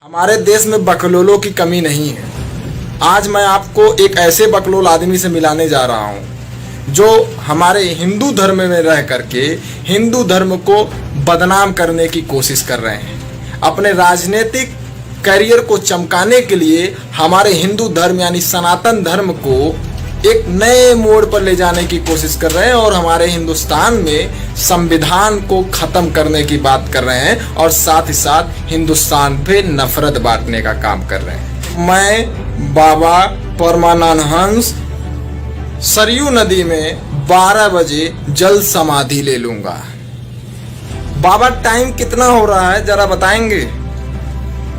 हमारे देश में बकलोलों की कमी नहीं है। आज मैं आपको एक ऐसे बकलोल आदमी से मिलाने जा रहा हूं जो हमारे हिंदू धर्म में रह करके हिंदू धर्म को बदनाम करने की कोशिश कर रहे हैं। अपने राजनीतिक करियर को चमकाने के लिए हमारे हिंदू धर्म यानी सनातन धर्म को एक नए मोड़ पर ले जाने की कोशिश कर रहे हैं और हमारे हिंदुस्तान में संविधान को खत्म करने की बात कर रहे हैं और साथ ही साथ हिंदुस्तान पे नफरत बांटने का काम कर रहे हैं। मैं बाबा परमानंद सरयू नदी में 12 बजे जल समाधि ले लूंगा। बाबा टाइम कितना हो रहा है जरा बताएंगे?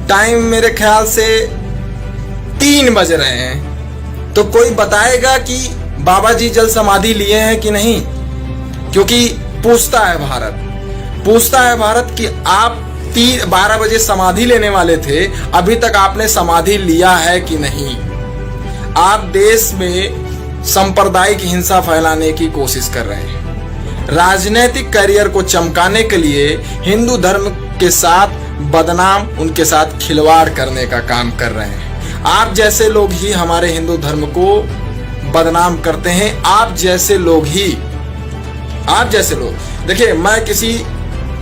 टाइम मेरे ख्याल से 3 बज रहे हैं। तो कोई बताएगा कि बाबा जी जल समाधि लिए हैं कि नहीं? क्योंकि पूछता है भारत कि आप 12 बजे समाधि लेने वाले थे, अभी तक आपने समाधि लिया है कि नहीं? आप देश में सांप्रदायिक हिंसा फैलाने की कोशिश कर रहे हैं। राजनीतिक करियर को चमकाने के लिए हिंदू धर्म के साथ बदनाम, उनके साथ खिलवाड़ करने का काम कर रहे हैं। आप जैसे लोग ही हमारे हिंदू धर्म को बदनाम करते हैं। आप जैसे लोग देखिए, मैं किसी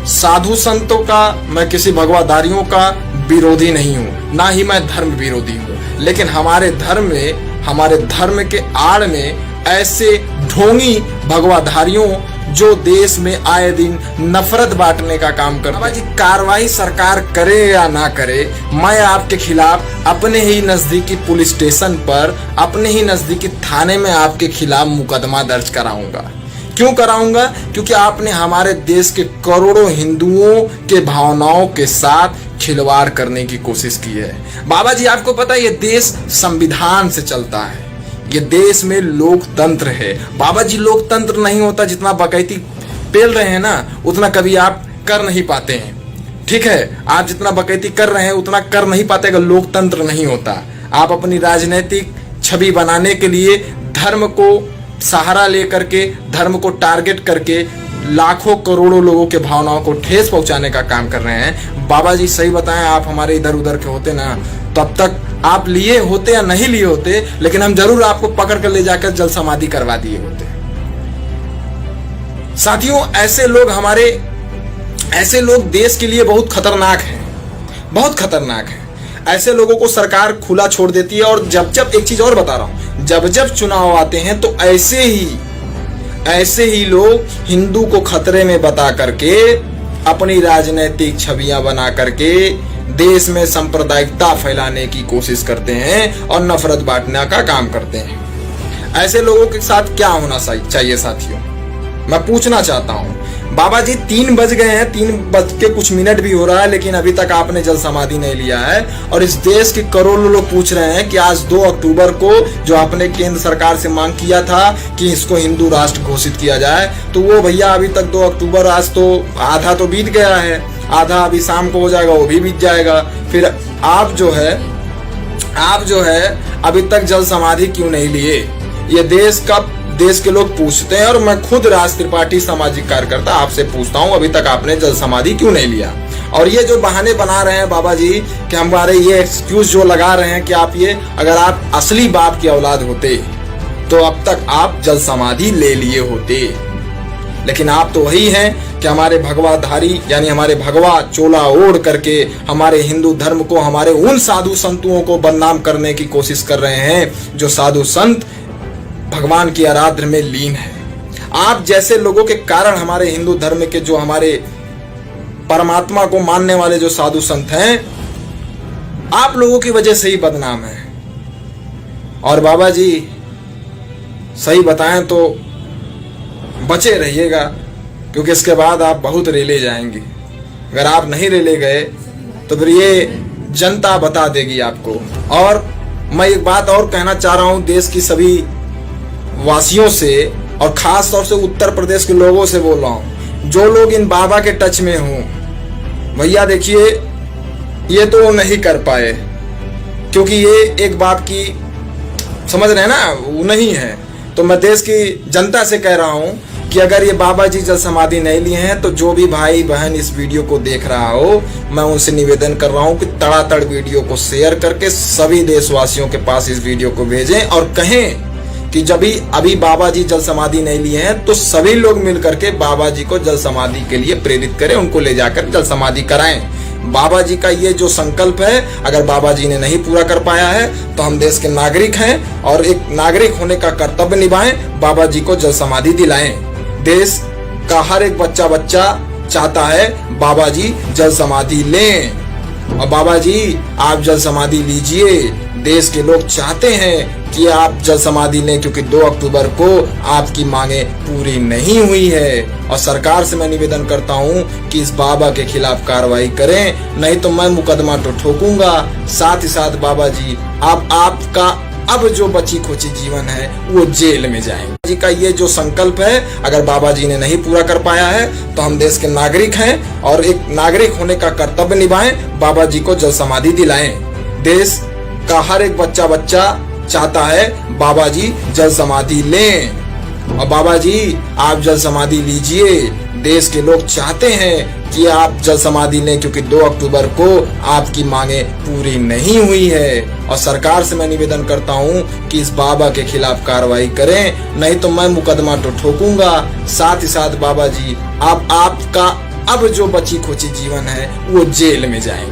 साधु संतों का, मैं किसी भगवाधारियों का विरोधी नहीं हूं, ना ही मैं धर्म विरोधी हूं, लेकिन हमारे धर्म के आड़ में ऐसे ढोंगी भगवाधारियों जो देश में आए दिन नफरत बांटने का काम करते हैं। जी, कार्रवाई सरकार करे या ना करे, मैं आपके खिलाफ अपने ही नजदीकी पुलिस स्टेशन पर, अपने ही नजदीकी थाने में आपके खिलाफ मुकदमा दर्ज कराऊंगा। क्यों कराऊंगा? क्योंकि आपने हमारे देश के करोड़ों हिंदुओं के भावनाओं के साथ खिलवाड़ करने की कोशिश की है। बाबा जी, आपको पता है ये देश संविधान से चलता है, ये देश में लोकतंत्र है। बाबा जी, लोकतंत्र नहीं होता, जितना बकैती पेल रहे हैं ना, उतना कभी आप कर नहीं पाते हैं। ठीक है, आप जितना बकैती कर रहे हैं उतना कर नहीं पाते अगर लोकतंत्र नहीं होता। आप अपनी राजनीतिक छवि बनाने के लिए धर्म को सहारा लेकर के, धर्म को टारगेट करके लाखों करोड़ों लोगों के भावनाओं को ठेस पहुंचाने का काम कर रहे हैं। बाबा जी, सही बताएं, आप हमारे इधर उधर के होते ना, तब तक आप लिए होते या नहीं लिए होते, लेकिन हम जरूर आपको पकड़ कर ले जाकर जल समाधि करवा दिए होते। साथियों, ऐसे लोग देश के लिए बहुत खतरनाक हैं। ऐसे लोगों को सरकार खुला छोड़ देती है और जब एक चीज और बता रहा हूं, जब चुनाव आते हैं तो ऐसे ही लोग हिंदू को खतरे में बता करके अपनी राजनीतिक छवियां बना करके देश में सांप्रदायिकता फैलाने की कोशिश करते हैं और नफरत बांटने का काम करते हैं। ऐसे लोगों के साथ क्या होना चाहिए साथियों? मैं पूछना चाहता हूं। बाबा जी, 3 बज गए हैं, 3 बज के कुछ मिनट भी हो रहा है, लेकिन अभी तक आपने जल समाधि नहीं लिया है। और इस देश के करोड़ों लोग पूछ रहे हैं कि आज 2 अक्टूबर को जो आपने केंद्र सरकार से मांग किया था कि इसको हिंदू राष्ट्र घोषित किया जाए, तो वो भैया अभी तक 2 अक्टूबर, आज तो आधा तो बीत गया है, आधा अभी शाम को हो जाएगा, वो भी बीत जाएगा। फिर आप जो है अभी तक जल समाधि क्यों नहीं लिए? ये देश के लोग पूछते हैं और मैं खुद राज त्रिपाठी सामाजिक कार्यकर्ता आपसे पूछता हूं, अभी तक आपने जल समाधि क्यों नहीं लिया? और ये जो बहाने बना रहे हैं बाबा जी कि हमारे ये एक्सक्यूज जो लगा रहे हैं कि अगर आप असली बाप की औलाद होते तो अब तक आप जल समाधि ले लिए होते। लेकिन आप तो वही हैं कि हमारे भगवाधारी यानी हमारे भगवा चोला ओढ़ करके हमारे हिंदू धर्म को, हमारे उन साधु संतों को बदनाम करने की कोशिश कर रहे हैं जो साधु संत भगवान की आराधना में लीन है। आप जैसे लोगों के कारण हमारे हिंदू धर्म के, जो हमारे परमात्मा को मानने वाले जो साधु संत हैं, आप लोगों की वजह से ही बदनाम है। और बाबा जी, सही बताएं तो बचे रहिएगा, क्योंकि इसके बाद आप बहुत रेले जाएंगे। अगर आप नहीं रेले गए तो फिर ये जनता बता देगी आपको। और मैं एक बात और कहना चाह रहा हूं देश की सभी वासियों से, और खास तौर से उत्तर प्रदेश के लोगों से बोल रहा हूं, जो लोग इन बाबा के टच में हों, भैया देखिए, ये तो नहीं कर पाए, क्योंकि ये एक बाप की समझ रहे हैं ना, वो नहीं है। तो मैं देश की जनता से कह रहा हूं कि अगर ये बाबा जी जल समाधि नहीं लिए हैं तो जो भी भाई बहन इस वीडियो को देख रहा हो, मैं उनसे निवेदन कर रहा हूं कि तड़ातड़ वीडियो को शेयर करके सभी देशवासियों के पास इस वीडियो को भेजें और कहें कि जब भी अभी बाबा जी जल समाधि नहीं लिए हैं तो सभी लोग मिलकर के बाबा जी को जल समाधि के लिए प्रेरित करें, उनको ले जाकर जल समाधि कराएं। बाबा जी का ये जो संकल्प है, अगर बाबा जी ने नहीं पूरा कर पाया है तो हम देश के नागरिक हैं और एक नागरिक होने का कर्तव्य निभाएं, बाबा जी को जल समाधि दिलाएं। देश का हर एक बच्चा चाहता है बाबा जी जल समाधि लें और बाबा जी आप जल समाधि लीजिए। देश के लोग चाहते हैं कि आप जल समाधि लें क्योंकि 2 अक्टूबर को आपकी मांगे पूरी नहीं हुई है और सरकार से मैं निवेदन करता हूं कि इस बाबा के खिलाफ कार्रवाई करें, नहीं तो मैं मुकदमा तो ठोकूंगा। साथ ही साथ बाबा जी आपका अब जो बची खोची जीवन है वो जेल में जाएंगे। जी का ये जो संकल्प है, अगर बाबा जी ने नहीं पूरा कर पाया है तो हम देश के नागरिक हैं और एक नागरिक होने का कर्तव्य निभाएं, बाबा जी को जल समाधि दिलाएं। देश का हर एक बच्चा चाहता है बाबा जी जल समाधि लें और बाबा जी आप जल समाधि लीजिए। देश के लोग चाहते हैं कि आप जल समाधि लें क्योंकि 2 अक्टूबर को आपकी मांगे पूरी नहीं हुई है और सरकार से मैं निवेदन करता हूं कि इस बाबा के खिलाफ कार्रवाई करें, नहीं तो मैं मुकदमा तो ठोकूंगा। साथ ही साथ बाबा जी आपका अब जो बची खोची जीवन है वो जेल में जाएंगे।